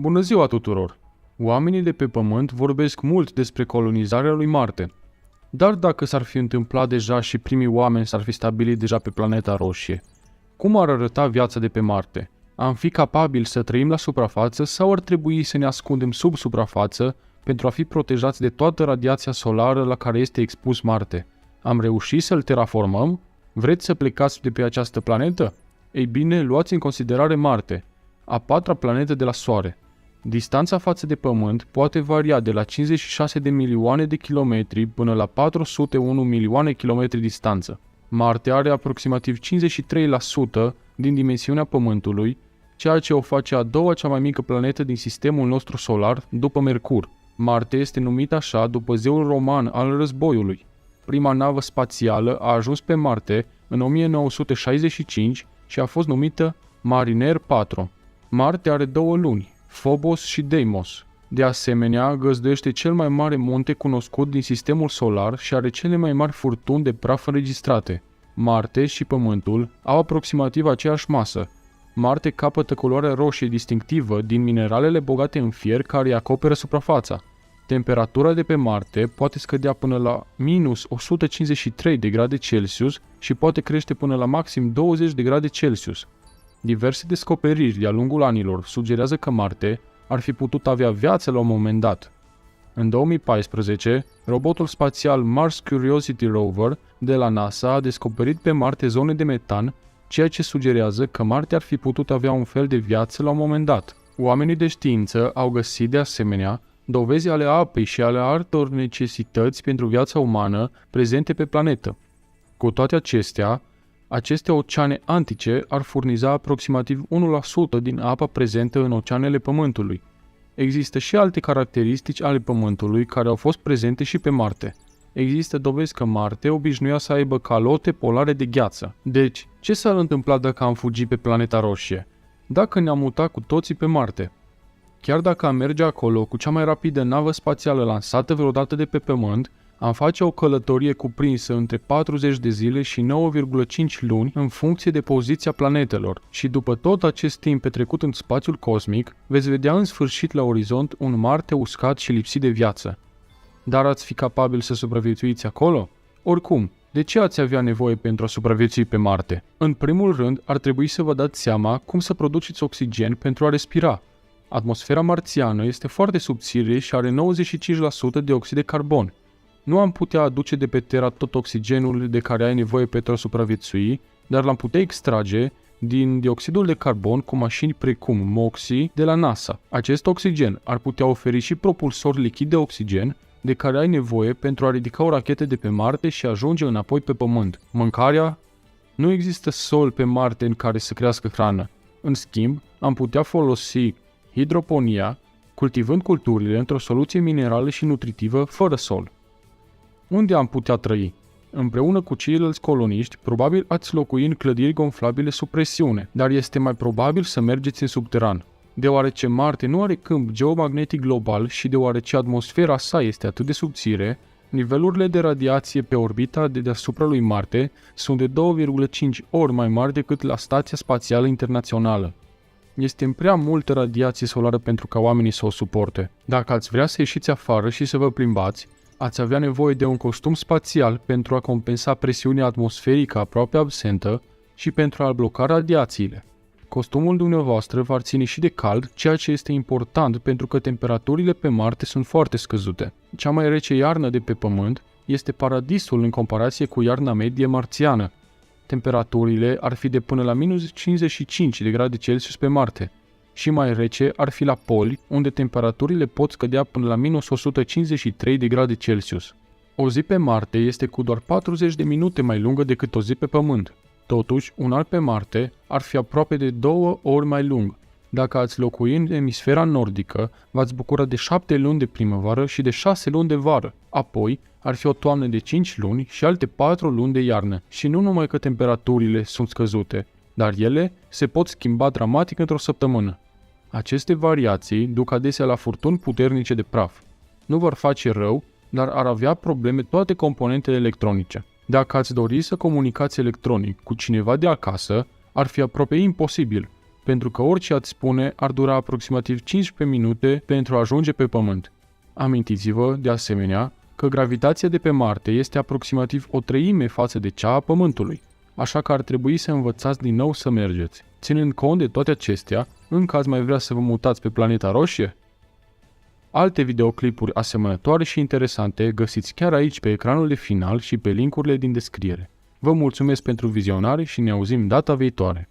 Bună ziua tuturor! Oamenii de pe Pământ vorbesc mult despre colonizarea lui Marte. Dar dacă s-ar fi întâmplat deja și primii oameni s-ar fi stabilit deja pe planeta roșie, cum ar arăta viața de pe Marte? Am fi capabili să trăim la suprafață sau ar trebui să ne ascundem sub suprafață pentru a fi protejați de toată radiația solară la care este expus Marte? Am reușit să-l terraformăm? Vreți să plecați de pe această planetă? Ei bine, luați în considerare Marte, a patra planetă de la Soare. Distanța față de Pământ poate varia de la 56 de milioane de kilometri până la 401 milioane kilometri distanță. Marte are aproximativ 53% din dimensiunea Pământului, ceea ce o face a doua cea mai mică planetă din sistemul nostru solar după Mercur. Marte este numit așa după zeul roman al războiului. Prima navă spațială a ajuns pe Marte în 1965 și a fost numită Mariner 4. Marte are două luni, Phobos și Deimos. De asemenea, găzduiește cel mai mare munte cunoscut din sistemul solar și are cele mai mari furtuni de praf înregistrate. Marte și Pământul au aproximativ aceeași masă. Marte capătă culoarea roșie distinctivă din mineralele bogate în fier care îi acoperă suprafața. Temperatura de pe Marte poate scădea până la minus 153 de grade Celsius și poate crește până la maxim 20 de grade Celsius. Diverse descoperiri de-a lungul anilor sugerează că Marte ar fi putut avea viață la un moment dat. În 2014, robotul spațial Mars Curiosity Rover de la NASA a descoperit pe Marte zone de metan, ceea ce sugerează că Marte ar fi putut avea un fel de viață la un moment dat. Oamenii de știință au găsit de asemenea dovezi ale apei și ale altor necesități pentru viața umană prezente pe planetă. Cu toate acestea, aceste oceane antice ar furniza aproximativ 1% din apa prezentă în oceanele Pământului. Există și alte caracteristici ale Pământului care au fost prezente și pe Marte. Există dovezi că Marte obișnuia să aibă calote polare de gheață. Deci, ce s-ar întâmpla dacă am fugit pe planeta roșie? Dacă ne-am mutat cu toții pe Marte? Chiar dacă am merge acolo cu cea mai rapidă navă spațială lansată vreodată de pe Pământ, am face o călătorie cuprinsă între 40 de zile și 9,5 luni în funcție de poziția planetelor și după tot acest timp petrecut în spațiul cosmic, veți vedea în sfârșit la orizont un Marte uscat și lipsit de viață. Dar ați fi capabil să supraviețuiți acolo? Oricum, de ce ați avea nevoie pentru a supraviețui pe Marte? În primul rând, ar trebui să vă dați seama cum să produceți oxigen pentru a respira. Atmosfera marțiană este foarte subțire și are 95% de oxid de carbon. Nu am putea aduce de pe Terra tot oxigenul de care ai nevoie pentru a supraviețui, dar l-am putea extrage din dioxidul de carbon cu mașini precum MOXIE de la NASA. Acest oxigen ar putea oferi și propulsor lichid de oxigen de care ai nevoie pentru a ridica o rachetă de pe Marte și ajunge înapoi pe Pământ. Mâncarea? Nu există sol pe Marte în care să crească hrană. În schimb, am putea folosi hidroponia, cultivând culturile într-o soluție minerală și nutritivă fără sol. Unde am putea trăi? Împreună cu ceilalți coloniști, probabil ați locui în clădiri gonflabile sub presiune, dar este mai probabil să mergeți în subteran. Deoarece Marte nu are câmp geomagnetic global și deoarece atmosfera sa este atât de subțire, nivelurile de radiație pe orbita de deasupra lui Marte sunt de 2,5 ori mai mari decât la Stația Spațială Internațională. Este în prea multă radiație solară pentru ca oamenii să o suporte. Dacă ați vrea să ieșiți afară și să vă plimbați, ați avea nevoie de un costum spațial pentru a compensa presiunea atmosferică aproape absentă și pentru a bloca radiațiile. Costumul dumneavoastră va ține și de cald, ceea ce este important pentru că temperaturile pe Marte sunt foarte scăzute. Cea mai rece iarnă de pe Pământ este paradisul în comparație cu iarna medie marțiană. Temperaturile ar fi de până la minus 55 de grade Celsius pe Marte. Și mai rece ar fi la poli, unde temperaturile pot scădea până la minus 153 de grade Celsius. O zi pe Marte este cu doar 40 de minute mai lungă decât o zi pe Pământ. Totuși, un an pe Marte ar fi aproape de 2 ori mai lung. Dacă ați locui în emisfera nordică, v-ați bucura de 7 luni de primăvară și de 6 luni de vară. Apoi, ar fi o toamnă de 5 luni și alte 4 luni de iarnă. Și nu numai că temperaturile sunt scăzute, dar ele se pot schimba dramatic într-o săptămână. Aceste variații duc adesea la furtuni puternice de praf. Nu vor face rău, dar ar avea probleme toate componentele electronice. Dacă ați dori să comunicați electronic cu cineva de acasă, ar fi aproape imposibil, pentru că orice ați spune ar dura aproximativ 15 minute pentru a ajunge pe Pământ. Amintiți-vă, de asemenea, că gravitația de pe Marte este aproximativ o treime față de cea a Pământului, așa că ar trebui să învățați din nou să mergeți. Ținând cont de toate acestea, încă ați mai vrea să vă mutați pe planeta roșie? Alte videoclipuri asemănătoare și interesante găsiți chiar aici pe ecranul de final și pe linkurile din descriere. Vă mulțumesc pentru vizionare și ne auzim data viitoare!